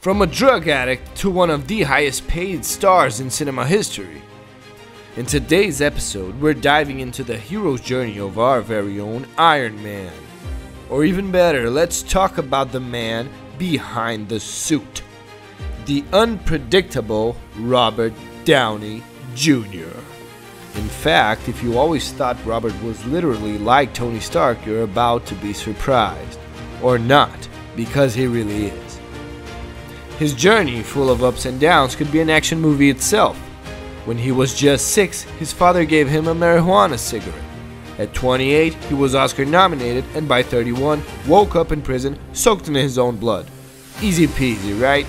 From a drug addict to one of the highest paid stars in cinema history. In today's episode, we're diving into the hero's journey of our very own Iron Man. Or even better, let's talk about the man behind the suit. The unpredictable Robert Downey Jr. In fact, if you always thought Robert was literally like Tony Stark, you're about to be surprised. Or not, because he really is. His journey, full of ups and downs, could be an action movie itself. When he was just 6, his father gave him a marijuana cigarette. At 28, he was Oscar nominated, and by 31, woke up in prison, soaked in his own blood. Easy peasy, right?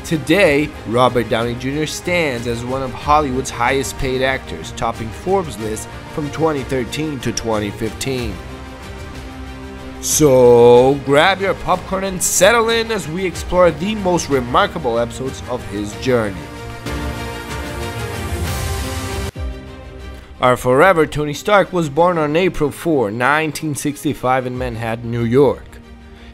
Today, Robert Downey Jr. stands as one of Hollywood's highest paid actors, topping Forbes' list from 2013 to 2015. So, grab your popcorn and settle in as we explore the most remarkable episodes of his journey. Our forever Tony Stark was born on April 4, 1965 in Manhattan, New York.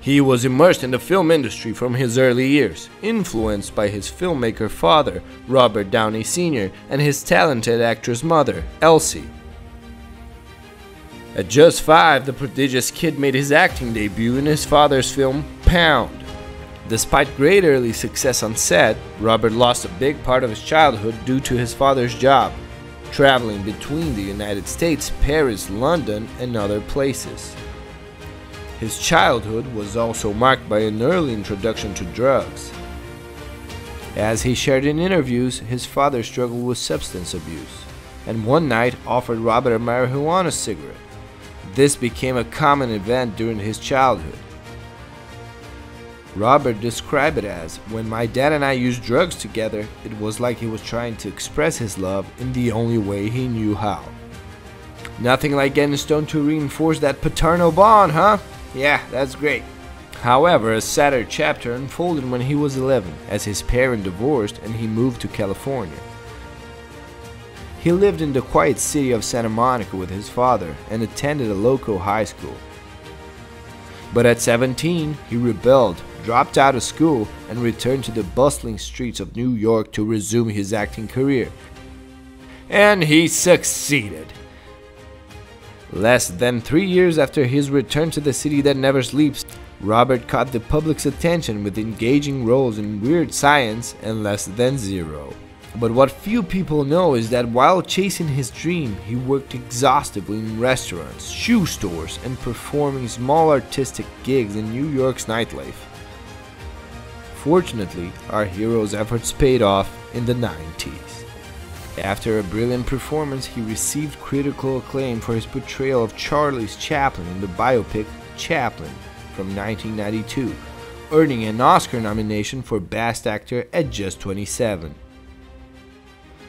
He was immersed in the film industry from his early years, influenced by his filmmaker father, Robert Downey Sr., and his talented actress mother, Elsie. At just 5, the prodigious kid made his acting debut in his father's film, Pound. Despite great early success on set, Robert lost a big part of his childhood due to his father's job, traveling between the United States, Paris, London, and other places. His childhood was also marked by an early introduction to drugs. As he shared in interviews, his father struggled with substance abuse, and one night offered Robert a marijuana cigarette. This became a common event during his childhood. Robert described it as, "When my dad and I used drugs together, it was like he was trying to express his love in the only way he knew how." Nothing like getting stoned to reinforce that paternal bond, huh? Yeah, that's great. However, a sadder chapter unfolded when he was 11, as his parents divorced and he moved to California. He lived in the quiet city of Santa Monica with his father and attended a local high school. But at 17, he rebelled, dropped out of school, and returned to the bustling streets of New York to resume his acting career. And he succeeded. Less than 3 years after his return to the city that never sleeps, Robert caught the public's attention with engaging roles in Weird Science and Less Than Zero. But what few people know is that while chasing his dream, he worked exhaustively in restaurants, shoe stores, and performing small artistic gigs in New York's nightlife. Fortunately, our hero's efforts paid off in the 90s. After a brilliant performance, he received critical acclaim for his portrayal of Charles Chaplin in the biopic Chaplin from 1992, earning an Oscar nomination for Best Actor at just 27.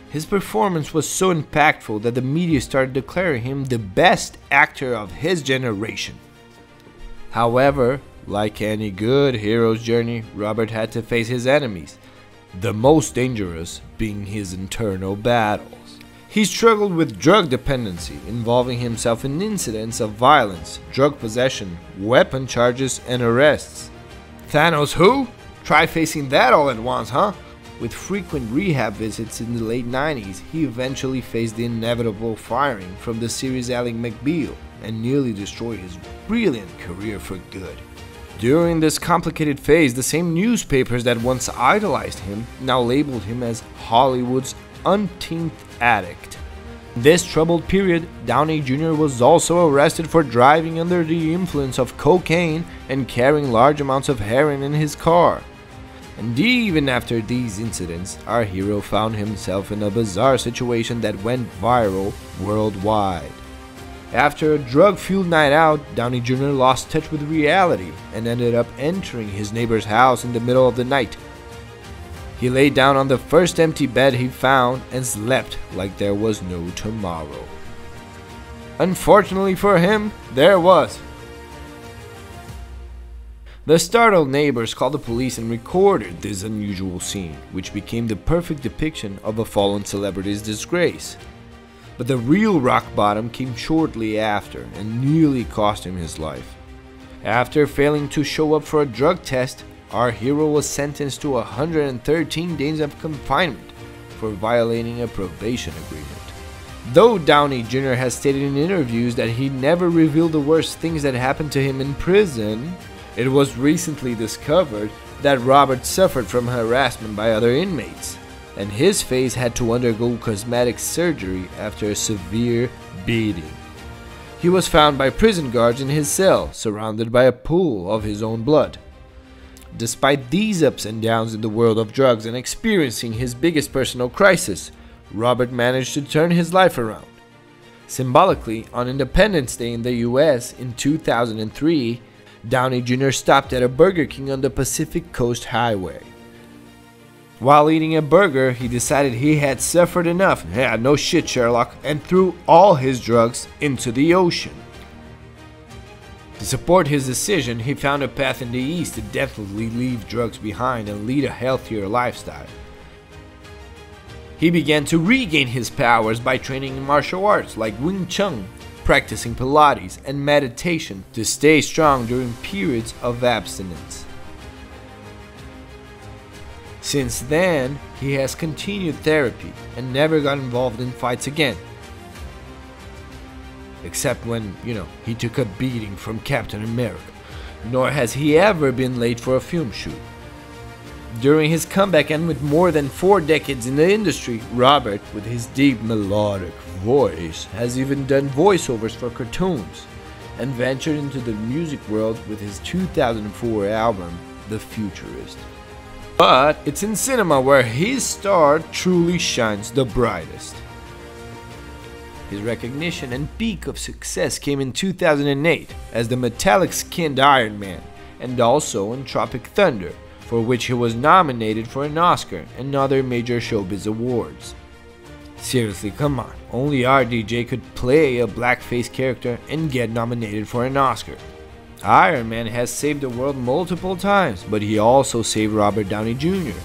His performance was so impactful that the media started declaring him the best actor of his generation. However, like any good hero's journey, Robert had to face his enemies, the most dangerous being his internal battles. He struggled with drug dependency, involving himself in incidents of violence, drug possession, weapon charges, and arrests. Thanos who? Try facing that all at once, huh? With frequent rehab visits in the late 90s, he eventually faced the inevitable firing from the series Ally McBeal and nearly destroyed his brilliant career for good. During this complicated phase, the same newspapers that once idolized him now labeled him as Hollywood's umpteenth addict. In this troubled period, Downey Jr. was also arrested for driving under the influence of cocaine and carrying large amounts of heroin in his car. And even after these incidents, our hero found himself in a bizarre situation that went viral worldwide. After a drug-fueled night out, Downey Jr. lost touch with reality and ended up entering his neighbor's house in the middle of the night. He lay down on the first empty bed he found and slept like there was no tomorrow. Unfortunately for him, there was. The startled neighbors called the police and recorded this unusual scene, which became the perfect depiction of a fallen celebrity's disgrace. But the real rock bottom came shortly after and nearly cost him his life. After failing to show up for a drug test, our hero was sentenced to 113 days of confinement for violating a probation agreement. Though Downey Jr. has stated in interviews that he never revealed the worst things that happened to him in prison, it was recently discovered that Robert suffered from harassment by other inmates, and his face had to undergo cosmetic surgery after a severe beating. He was found by prison guards in his cell, surrounded by a pool of his own blood. Despite these ups and downs in the world of drugs and experiencing his biggest personal crisis, Robert managed to turn his life around. Symbolically, on Independence Day in the US in 2003, Downey Jr. stopped at a Burger King on the Pacific Coast Highway. While eating a burger, he decided he had suffered enough, yeah, no shit Sherlock, and threw all his drugs into the ocean. To support his decision, he found a path in the East to definitely leave drugs behind and lead a healthier lifestyle. He began to regain his powers by training in martial arts like Wing Chun, practicing Pilates and meditation to stay strong during periods of abstinence. Since then, he has continued therapy and never got involved in fights again. Except when, he took a beating from Captain America. Nor has he ever been late for a film shoot. During his comeback and with more than 4 decades in the industry, Robert, with his deep melodic voice, has even done voiceovers for cartoons and ventured into the music world with his 2004 album, The Futurist. But it's in cinema where his star truly shines the brightest. His recognition and peak of success came in 2008 as the metallic-skinned Iron Man, and also in Tropic Thunder, for which he was nominated for an Oscar and other major showbiz awards. Seriously, come on, only RDJ could play a blackface character and get nominated for an Oscar. Iron Man has saved the world multiple times, but he also saved Robert Downey Jr.,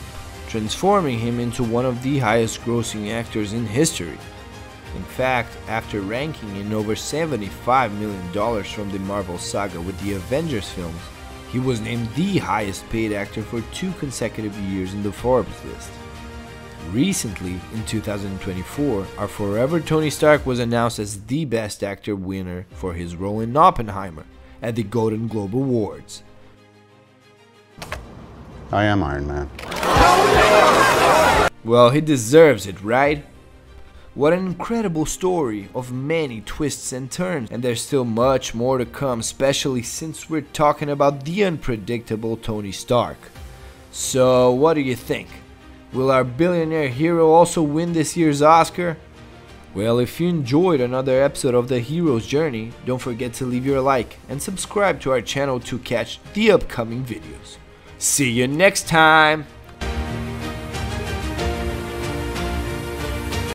transforming him into one of the highest grossing actors in history. In fact, after ranking in over $75 million from the Marvel saga with the Avengers films, he was named the highest paid actor for 2 consecutive years in the Forbes list. Recently, in 2024, our forever Tony Stark was announced as the Best Actor winner for his role in Oppenheimer at the Golden Globe Awards. I am Iron Man. Well, he deserves it, right? What an incredible story of many twists and turns, and there's still much more to come, especially since we're talking about the unpredictable Tony Stark. So, what do you think? Will our billionaire hero also win this year's Oscar? Well, if you enjoyed another episode of The Hero's Journey, don't forget to leave your like and subscribe to our channel to catch the upcoming videos. See you next time!